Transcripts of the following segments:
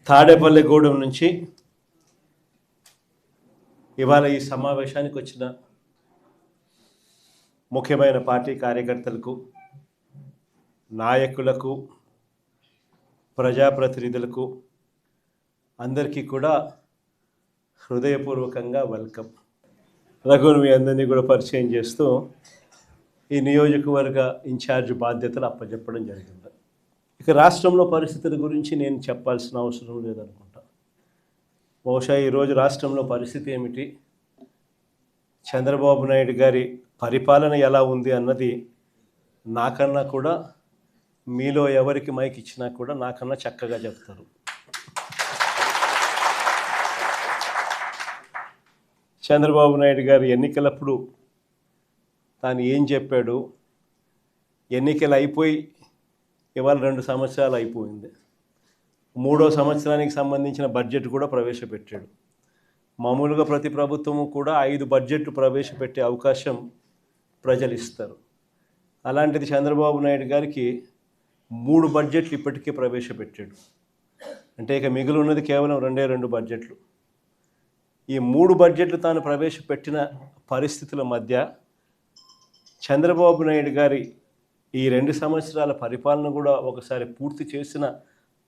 తాడేపల్లిగూడెం నుంచి ఇవాళ ఈ సమావేశానికి వచ్చిన ముఖ్యమైన పార్టీ కార్యకర్తలకు, నాయకులకు, ప్రజాప్రతినిధులకు అందరికీ కూడా హృదయపూర్వకంగా వెల్కమ్. రఘుని మీ అందరినీ కూడా పరిచయం చేస్తూ ఈ నియోజకవర్గ ఇన్ఛార్జ్ బాధ్యతలు అప్పచెప్పడం జరిగింది. ఇక రాష్ట్రంలో పరిస్థితుల గురించి నేను చెప్పాల్సిన అవసరం లేదనుకుంటా. బహుశా ఈరోజు రాష్ట్రంలో పరిస్థితి ఏమిటి, చంద్రబాబు నాయుడు గారి పరిపాలన ఎలా ఉంది అన్నది నాకన్నా కూడా, మీలో ఎవరికి మైక్ ఇచ్చినా కూడా నాకన్నా చక్కగా చెప్తారు. చంద్రబాబు నాయుడు గారు ఎన్నికలప్పుడు తాను ఏం చెప్పాడు, ఎన్నికలు అయిపోయి ఇవాళ 2 సంవత్సరాలు అయిపోయింది. 3వ సంవత్సరానికి సంబంధించిన బడ్జెట్ కూడా ప్రవేశపెట్టాడు. మామూలుగా ప్రతి ప్రభుత్వము కూడా 5 బడ్జెట్లు ప్రవేశపెట్టే అవకాశం ప్రజలు ఇస్తారు. అలాంటిది చంద్రబాబు నాయుడు గారికి 3 బడ్జెట్లు ఇప్పటికే ప్రవేశపెట్టాడు. అంటే ఇక మిగిలి ఉన్నది కేవలం 2 బడ్జెట్లు. ఈ 3 బడ్జెట్లు తాను ప్రవేశపెట్టిన పరిస్థితుల మధ్య చంద్రబాబు నాయుడు గారి ఈ 2 సంవత్సరాల పరిపాలన కూడా ఒకసారి పూర్తి చేసిన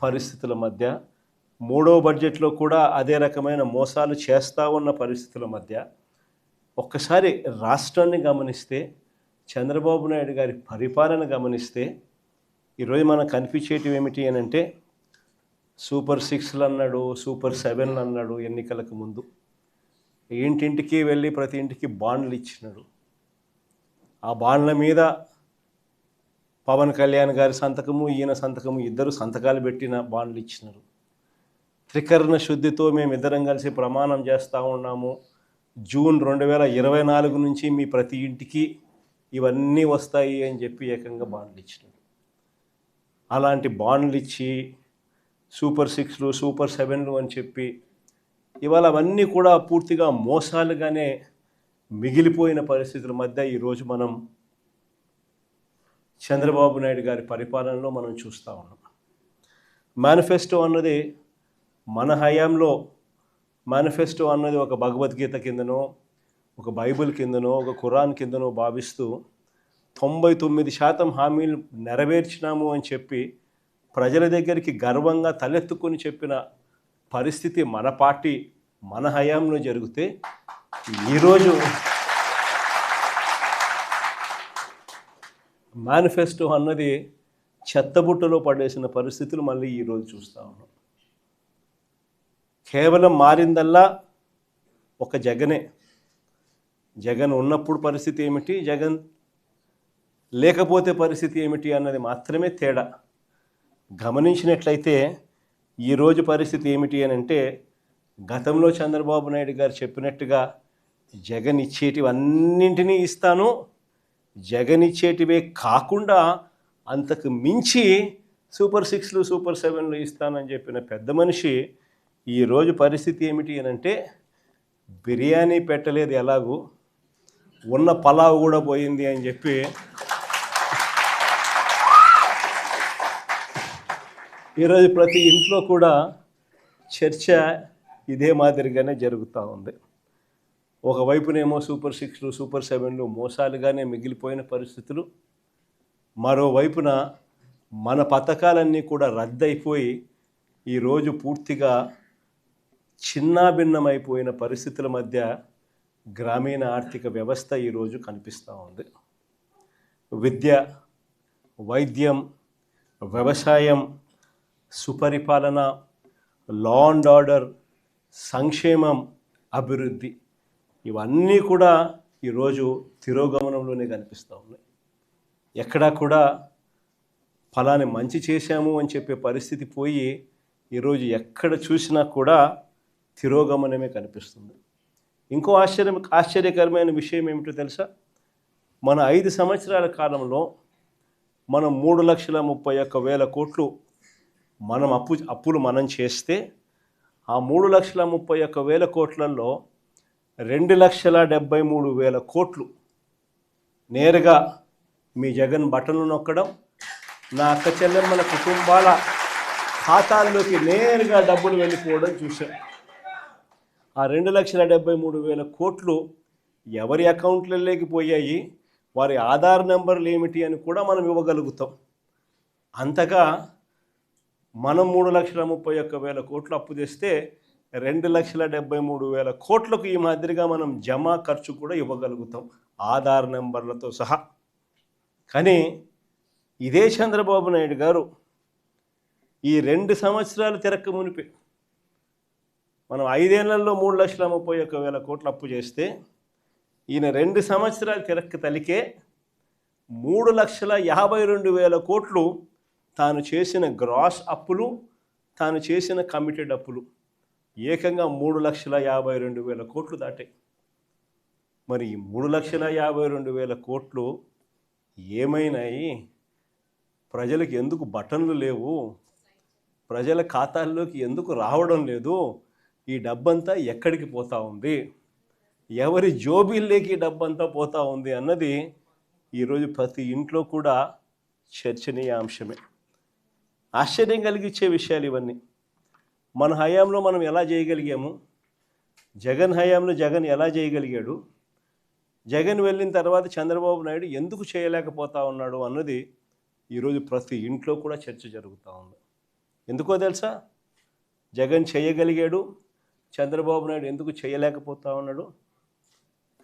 పరిస్థితుల మధ్య, 3వ బడ్జెట్లో కూడా అదే రకమైన మోసాలు చేస్తూ ఉన్న పరిస్థితుల మధ్య ఒక్కసారి రాష్ట్రాన్ని గమనిస్తే, చంద్రబాబు నాయుడు గారి పరిపాలన గమనిస్తే ఈరోజు మనకు కనిపించేటివి ఏమిటి అని అంటే, సూపర్ 6లు అన్నాడు, సూపర్ 7లు అన్నాడు. ఎన్నికలకు ముందు ఇంటింటికి వెళ్ళి ప్రతి ఇంటికి బాండ్లు ఇచ్చినాడు. ఆ బాండ్ల మీద పవన్ కళ్యాణ్ గారి సంతకము, ఈయన సంతకము, ఇద్దరు సంతకాలు పెట్టిన బాండ్లు ఇచ్చినారు. త్రికరణ శుద్ధితో మేమిద్దరం కలిసి ప్రమాణం చేస్తూ ఉన్నాము, జూన్ 2024 నుంచి మీ ప్రతి ఇంటికి ఇవన్నీ వస్తాయి అని చెప్పి ఏకంగా బాండ్లు ఇచ్చినారు. అలాంటి బాండ్లు ఇచ్చి సూపర్ 6లు, సూపర్ 7లు అని చెప్పి ఇవాళ అవన్నీ కూడా పూర్తిగా మోసాలుగానే మిగిలిపోయిన పరిస్థితుల మధ్య ఈరోజు మనం చంద్రబాబు నాయుడు గారి పరిపాలనలో మనం చూస్తూ ఉన్నాం. మేనిఫెస్టో అన్నది మన హయాంలో, మేనిఫెస్టో అన్నది ఒక భగవద్గీత కిందనో, ఒక బైబిల్ కిందనో, ఒక ఖురాన్ కిందనో భావిస్తూ 99% హామీలు నెరవేర్చినాము అని చెప్పి ప్రజల దగ్గరికి గర్వంగా తలెత్తుకొని చెప్పిన పరిస్థితి మన పార్టీ, మన హయాంలో జరిగితే, ఈరోజు మేనిఫెస్టో అన్నది చెత్తబుట్టలో పడేసిన పరిస్థితులు మళ్ళీ ఈరోజు చూస్తూ ఉన్నాం. కేవలం మారిందల్లా ఒక జగనే. జగన్ ఉన్నప్పుడు పరిస్థితి ఏమిటి, జగన్ లేకపోతే పరిస్థితి ఏమిటి అన్నది మాత్రమే తేడా. గమనించినట్లయితే ఈరోజు పరిస్థితి ఏమిటి అని అంటే, గతంలో చంద్రబాబు నాయుడు గారు చెప్పినట్టుగా జగన్ ఇచ్చేటివన్నింటినీ ఇస్తాను, జగన్ ఇచ్చేటివే కాకుండా అంతకు మించి సూపర్ 6లు, సూపర్ 7లు ఇస్తానని చెప్పిన పెద్ద మనిషి ఈరోజు పరిస్థితి ఏమిటి అని అంటే, బిర్యానీ పెట్టలేదు ఎలాగూ, ఉన్న పలావ్ కూడా పోయింది అని చెప్పి ఈరోజు ప్రతి ఇంట్లో కూడా చర్చ ఇదే మాదిరిగానే జరుగుతూ ఉంది. ఒకవైపునేమో సూపర్ 6లు, సూపర్ 7లు మోసాలుగానే మిగిలిపోయిన పరిస్థితులు, మరోవైపున మన పథకాలన్నీ కూడా రద్దయిపోయి ఈరోజు పూర్తిగా చిన్నాభిన్నమైపోయిన పరిస్థితుల మధ్య గ్రామీణ ఆర్థిక వ్యవస్థ ఈరోజు కనిపిస్తూ ఉంది. విద్య, వైద్యం, వ్యవసాయం, సుపరిపాలన, లా అండ్ ఆర్డర్, సంక్షేమం, అభివృద్ధి, ఇవన్నీ కూడా ఈరోజు తిరోగమనంలోనే కనిపిస్తూ ఉన్నాయి. ఎక్కడా కూడా ఫలాని మంచి చేశాము అని చెప్పే పరిస్థితి పోయి ఈరోజు ఎక్కడ చూసినా కూడా తిరోగమనమే కనిపిస్తుంది. ఇంకో ఆశ్చర్యకరమైన విషయం ఏమిటో తెలుసా, మన 5 సంవత్సరాల కాలంలో మనం 3,31,000 కోట్లు మనం అప్పులు మనం చేస్తే, ఆ 3,31,000 కోట్లలో 2,73,000 కోట్లు నేరుగా మీ జగన్ బటన్లు నొక్కడం, నా అక్క చెల్లెమ్మల కుటుంబాల ఖాతాల్లోకి నేరుగా డబ్బులు వెళ్ళిపోవడం చూశాం. ఆ 2,73,000 కోట్లు ఎవరి అకౌంట్లలోకి పోయాయి, వారి ఆధార్ నెంబర్లు ఏమిటి అని కూడా మనం ఇవ్వగలుగుతాం. అంతగా మనం 3,31,000 కోట్లు అప్పు తెస్తే 2,73,000 కోట్లకు ఈ మాదిరిగా మనం జమా ఖర్చు కూడా ఇవ్వగలుగుతాం ఆధార్ నెంబర్లతో సహా. కానీ ఇదే చంద్రబాబు నాయుడు గారు ఈ 2 సంవత్సరాలు తిరక్క మునిపే మనం 5 ఏళ్లలో 3,31,000 కోట్లు అప్పు చేస్తే ఈయన 2 సంవత్సరాలు తిరక్క తలికే 3,52,000 కోట్లు తాను చేసిన గ్రాస్ అప్పులు, తాను చేసిన కమిటెడ్ అప్పులు ఏకంగా 3,52,000 కోట్లు దాటాయి. మరి ఈ 3,52,000 కోట్లు ఏమైనాయి? ప్రజలకు ఎందుకు బటన్లు లేవు? ప్రజల ఖాతాల్లోకి ఎందుకు రావడం లేదు? ఈ డబ్బంతా ఎక్కడికి పోతా ఉంది? ఎవరి జోబీల్లోకి ఈ డబ్బంతా పోతా ఉంది అన్నది ఈరోజు ప్రతి ఇంట్లో కూడా చర్చనీయాంశమే. ఆశ్చర్యం కలిగించే విషయాలు ఇవన్నీ. మన హయాంలో మనం ఎలా చేయగలిగాము? జగన్ హయాంలో జగన్ ఎలా చేయగలిగాడు? జగన్ వెళ్ళిన తర్వాత చంద్రబాబు నాయుడు ఎందుకు చేయలేకపోతా ఉన్నాడు అన్నది ఈరోజు ప్రతి ఇంట్లో కూడా చర్చ జరుగుతూ ఉంది. ఎందుకో తెలుసా? జగన్ చేయగలిగాడు, చంద్రబాబు నాయుడు ఎందుకు చేయలేకపోతా ఉన్నాడు?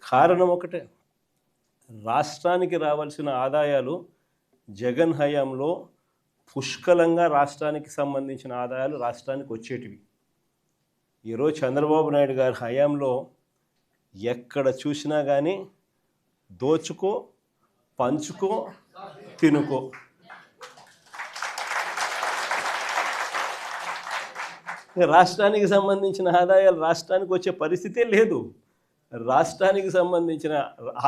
కారణం ఒకటే, రాష్ట్రానికి రావాల్సిన ఆదాయాలు జగన్ హయాంలో పుష్కలంగా రాష్ట్రానికి సంబంధించిన ఆదాయాలు రాష్ట్రానికి వచ్చేటివి. ఈరోజు చంద్రబాబు నాయుడు గారి హయాంలో ఎక్కడ చూసినా కానీ దోచుకో, పంచుకో, తినుకో. రాష్ట్రానికి సంబంధించిన ఆదాయాలు రాష్ట్రానికి వచ్చే పరిస్థితే లేదు. రాష్ట్రానికి సంబంధించిన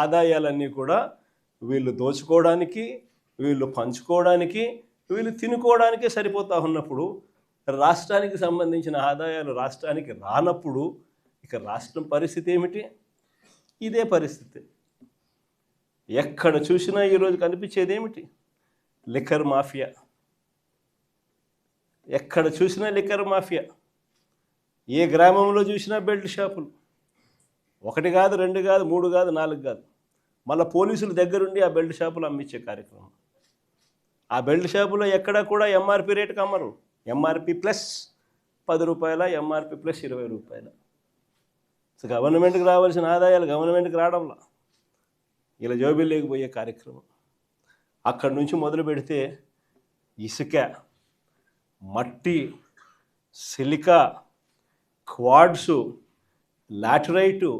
ఆదాయాలన్నీ కూడా వీళ్ళు దోచుకోవడానికి, వీళ్ళు పంచుకోవడానికి, వీళ్ళు తినుకోవడానికే సరిపోతా ఉన్నప్పుడు రాష్ట్రానికి సంబంధించిన ఆదాయాలు రాష్ట్రానికి రానప్పుడు ఇక రాష్ట్రం పరిస్థితి ఏమిటి? ఇదే పరిస్థితి. ఎక్కడ చూసినా ఈరోజు కనిపించేది ఏమిటి? Liquor mafia. ఎక్కడ చూసినా లిక్కర్ మాఫియా. ఏ గ్రామంలో చూసినా బెల్ట్ షాపులు. 1 కాదు, 2 కాదు, 3 కాదు, 4 కాదు. మళ్ళీ పోలీసుల దగ్గరుండి ఆ బెల్ట్ షాపులు అమ్మించే కార్యక్రమం. ఆ బెల్ట్ షాపులో ఎక్కడా కూడా ఎంఆర్పి రేటుకి అమ్మరు. ఎంఆర్పి ప్లస్ 10 రూపాయల, ఎంఆర్పి ప్లస్ 20 రూపాయల. సో గవర్నమెంట్కి రావాల్సిన ఆదాయాలు గవర్నమెంట్కి రావడంలా ఇలా జోబీల్లోకి పోయే కార్యక్రమం. అక్కడి నుంచి మొదలు పెడితే ఇసుక, మట్టి, సిలికా, క్వాడ్సు, లాటరైటు,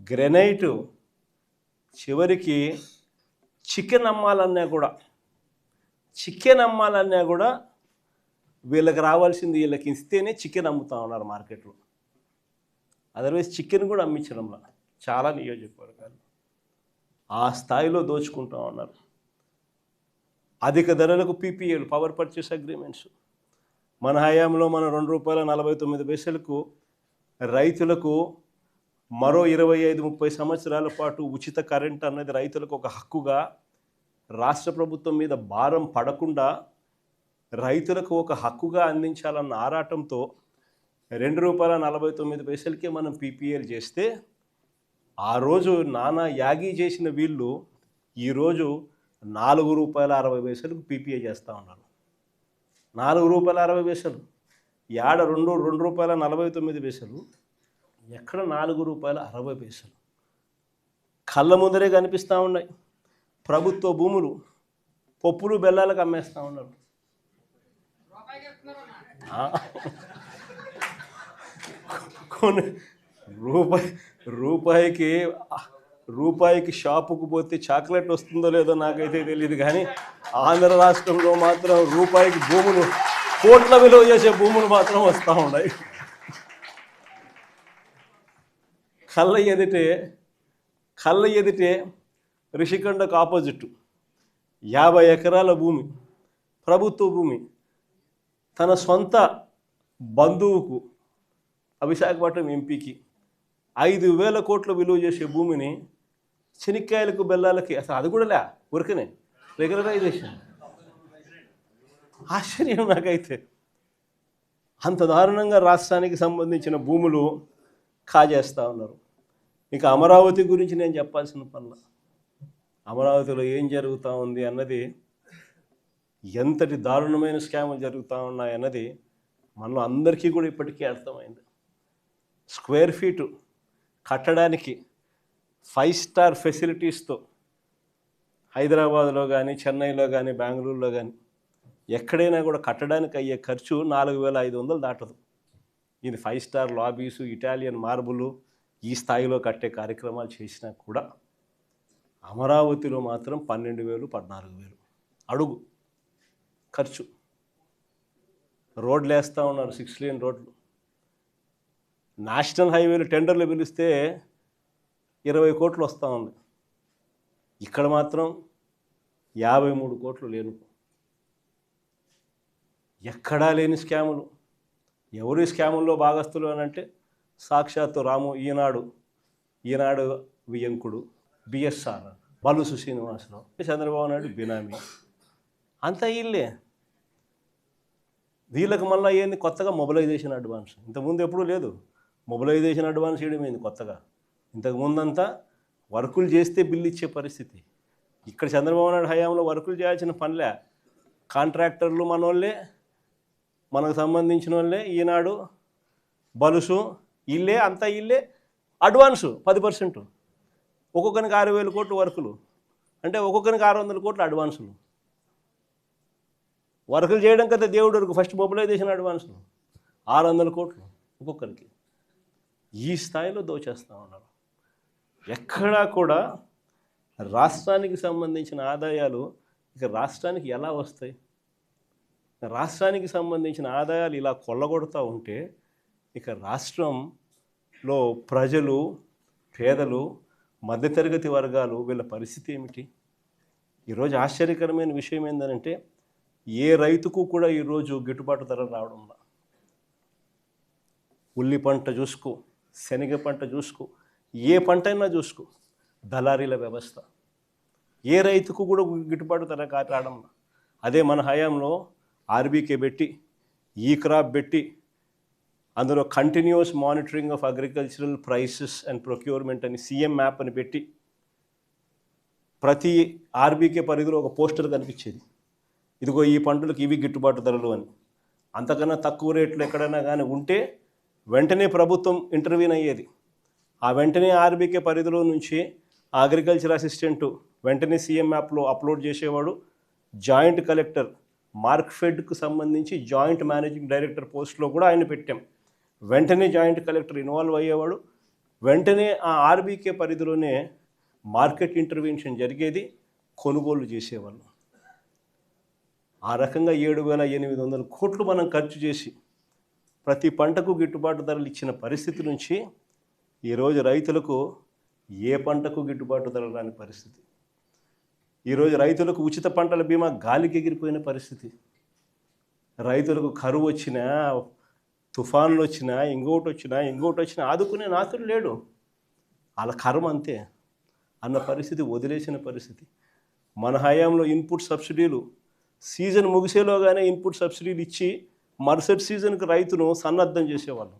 గ్రెనైటు, చివరికి చికెన్ అమ్మాలన్నా కూడా వీళ్ళకి రావాల్సింది వీళ్ళకి ఇస్తేనే చికెన్ అమ్ముతా ఉన్నారు మార్కెట్లో. అదర్వైజ్ చికెన్ కూడా అమ్మించడంలా చాలా నియోజకవర్గాలు ఆ స్థాయిలో దోచుకుంటూ ఉన్నారు. అధిక ధరలకు పీపీఏలు, పవర్ పర్చేస్ అగ్రిమెంట్స్. మన హయాంలో మనం ₹2.49 రైతులకు మరో 25-30 సంవత్సరాల పాటు ఉచిత కరెంట్ అన్నది రైతులకు ఒక హక్కుగా, రాష్ట్ర ప్రభుత్వం మీద భారం పడకుండా రైతులకు ఒక హక్కుగా అందించాలన్న ఆరాటంతో ₹2.49 మనం పీపీఏలు చేస్తే ఆ రోజు నానా యాగి చేసిన వీళ్ళు ఈరోజు ₹4.60 పీపీఏ చేస్తూ ఉన్నారు. ₹4.60. ఏడ ₹2.49. ఎక్కడ ₹4.60. కళ్ళ ముందరే కనిపిస్తూ ఉన్నాయి. ప్రభుత్వ భూములు పప్పులు బెల్లాలకు అమ్మేస్తూ ఉన్నారు. కొన్ని రూపాయికి షాపుకు పోతే చాక్లెట్ వస్తుందో లేదో నాకైతే తెలియదు, కానీ ఆంధ్ర రాష్ట్రంలో మాత్రం రూపాయికి భూములు, కోట్ల విలువ చేసే భూములు మాత్రం వస్తూ ఉన్నాయి. కళ్ళ ఎదిటే రిషికొండకు ఆపోజిట్ 50 ఎకరాల భూమి, ప్రభుత్వ భూమి, తన సొంత బంధువుకు, విశాఖపట్నం ఎంపీకి 5,000 కోట్ల విలువ చేసే భూమిని శనిక్కాయలకు బెల్లాలకి, అసలు అది కూడా లే ఊరికనే రెగ్యులరైజేషన్. ఆశ్చర్యం నాకైతే. అంత దారుణంగా రాష్ట్రానికి సంబంధించిన భూములు కాజేస్తూ ఉన్నారు. ఇక అమరావతి గురించి నేను చెప్పాల్సిన పనుల, అమరావతిలో ఏం జరుగుతూ ఉంది అన్నది, ఎంతటి దారుణమైన స్కాములు జరుగుతూ ఉన్నాయన్నది మనలో అందరికీ కూడా ఇప్పటికీ అర్థమైంది. స్క్వేర్ ఫీటు కట్టడానికి 5 స్టార్ ఫెసిలిటీస్తో హైదరాబాద్లో కానీ, చెన్నైలో కానీ, బెంగళూరులో కానీ ఎక్కడైనా కూడా కట్టడానికి అయ్యే ఖర్చు 4,500 దాటదు. ఇది 5 స్టార్ లాబీసు, ఇటాలియన్ మార్బులు ఈ స్థాయిలో కట్టే కార్యక్రమాలు చేసినా కూడా అమరావతిలో మాత్రం 12,000, 14,000 అడుగు ఖర్చు. రోడ్లు వేస్తూ ఉన్నారు, 6 లేన్ రోడ్లు. నేషనల్ హైవేలు టెండర్లు పిలిస్తే 20 కోట్లు వస్తూ ఉంది. ఇక్కడ మాత్రం 53 కోట్లు లేను. ఎక్కడా లేని స్కాములు. ఎవరి స్కాముల్లో భాగస్తులు అని అంటే సాక్షాత్తు రాము, ఈనాడు వియంకుడు, బిఎస్ఆర్, బలుసు శ్రీనివాసరావు, చంద్రబాబు నాయుడు బినామీ, అంతా వీళ్ళే. వీళ్ళకి మళ్ళీ ఏంది కొత్తగా మొబిలైజేషన్ అడ్వాన్స్. ఇంతకుముందు ఎప్పుడూ లేదు. మొబిలైజేషన్ అడ్వాన్స్ చేయడమైంది కొత్తగా. ఇంతకుముందంతా వర్కులు చేస్తే బిల్లు ఇచ్చే పరిస్థితి. ఇక్కడ చంద్రబాబు నాయుడు హయాంలో వర్కులు చేయాల్సిన పనిలే. కాంట్రాక్టర్లు మనోళ్ళే, మనకు సంబంధించిన వాళ్ళే, ఈనాడు, బలుసు, ఇల్లే, అంతా ఇల్లే. అడ్వాన్సు 10%, ఒక్కొక్కరికి 6,000 కోట్లు వర్కులు, అంటే ఒక్కొక్కరికి 600 కోట్లు అడ్వాన్సులు. వర్కులు చేయడం కదా దేవుడు వరకు ఫస్ట్ మొబిలైజేషన్ అడ్వాన్సులు 600 కోట్లు ఒక్కొక్కరికి. ఈ స్థాయిలో దోచేస్తూ ఉన్నారు. ఎక్కడా కూడా రాష్ట్రానికి సంబంధించిన ఆదాయాలు ఇక రాష్ట్రానికి ఎలా వస్తాయి? రాష్ట్రానికి సంబంధించిన ఆదాయాలు ఇలా కొల్లగొడుతూ ఉంటే ఇక రాష్ట్రంలో ప్రజలు, పేదలు, మధ్యతరగతి వర్గాలు వీళ్ళ పరిస్థితి ఏమిటి? ఈరోజు ఆశ్చర్యకరమైన విషయం ఏంటంటే ఏ రైతుకు కూడా ఈరోజు గిట్టుబాటు ధర రావడం లేదు. ఉల్లి పంట చూసుకో, శనగ పంట చూసుకో, ఏ పంట అయినా చూసుకో, దళారీల వ్యవస్థ. ఏ రైతుకు కూడా గిట్టుబాటు ధర రావడం. అదే మన హయాంలో ఆర్బీకే పెట్టి, ఈ క్రాప్ పెట్టి, అందులో continuous monitoring of agricultural prices and procurement అని సీఎం మ్యాప్ అని పెట్టి ప్రతి ఆర్బీకే పరిధిలో ఒక పోస్టర్ కనిపించేది. ఇదిగో ఈ పంటలకు ఇవి గిట్టుబాటు ధరలు అని. అంతకన్నా తక్కువ రేట్లు ఎక్కడైనా కానీ ఉంటే వెంటనే ప్రభుత్వం ఇంటర్వ్యూన్ అయ్యేది. ఆ వెంటనే ఆర్బీకే పరిధిలో నుంచి అగ్రికల్చర్ అసిస్టెంటు వెంటనే సీఎం యాప్లో అప్లోడ్ చేసేవాడు. జాయింట్ కలెక్టర్, మార్క్ఫెడ్కు సంబంధించి జాయింట్ మేనేజింగ్ డైరెక్టర్ పోస్ట్లో కూడా ఆయన పెట్టాం. వెంటనే జాయింట్ కలెక్టర్ ఇన్వాల్వ్ అయ్యేవాడు. వెంటనే ఆ ఆర్బీకే పరిధిలోనే మార్కెట్ ఇంటర్వెన్షన్ జరిగేది, కొనుగోలు చేసేవాళ్ళు. ఆ రకంగా 7,800 కోట్లు మనం ఖర్చు చేసి ప్రతి పంటకు గిట్టుబాటు ధరలు ఇచ్చిన పరిస్థితి నుంచి ఈరోజు రైతులకు ఏ పంటకు గిట్టుబాటు ధరలు రాని పరిస్థితి. ఈరోజు రైతులకు ఉచిత పంటల బీమా గాలికి ఎగిరిపోయిన పరిస్థితి. రైతులకు కరువు వచ్చినా, తుఫాన్లు వచ్చినా, ఇంకోటి వచ్చినా ఆదుకునే నాతుడు లేడు. వాళ్ళ కర్మ అంతే అన్న పరిస్థితి, వదిలేసిన పరిస్థితి. మన హయాంలో ఇన్పుట్ సబ్సిడీలు సీజన్ ముగిసేలోగానే ఇన్పుట్ సబ్సిడీలు ఇచ్చి మరుసటి సీజన్కి రైతును సన్నద్ధం చేసేవాళ్ళం.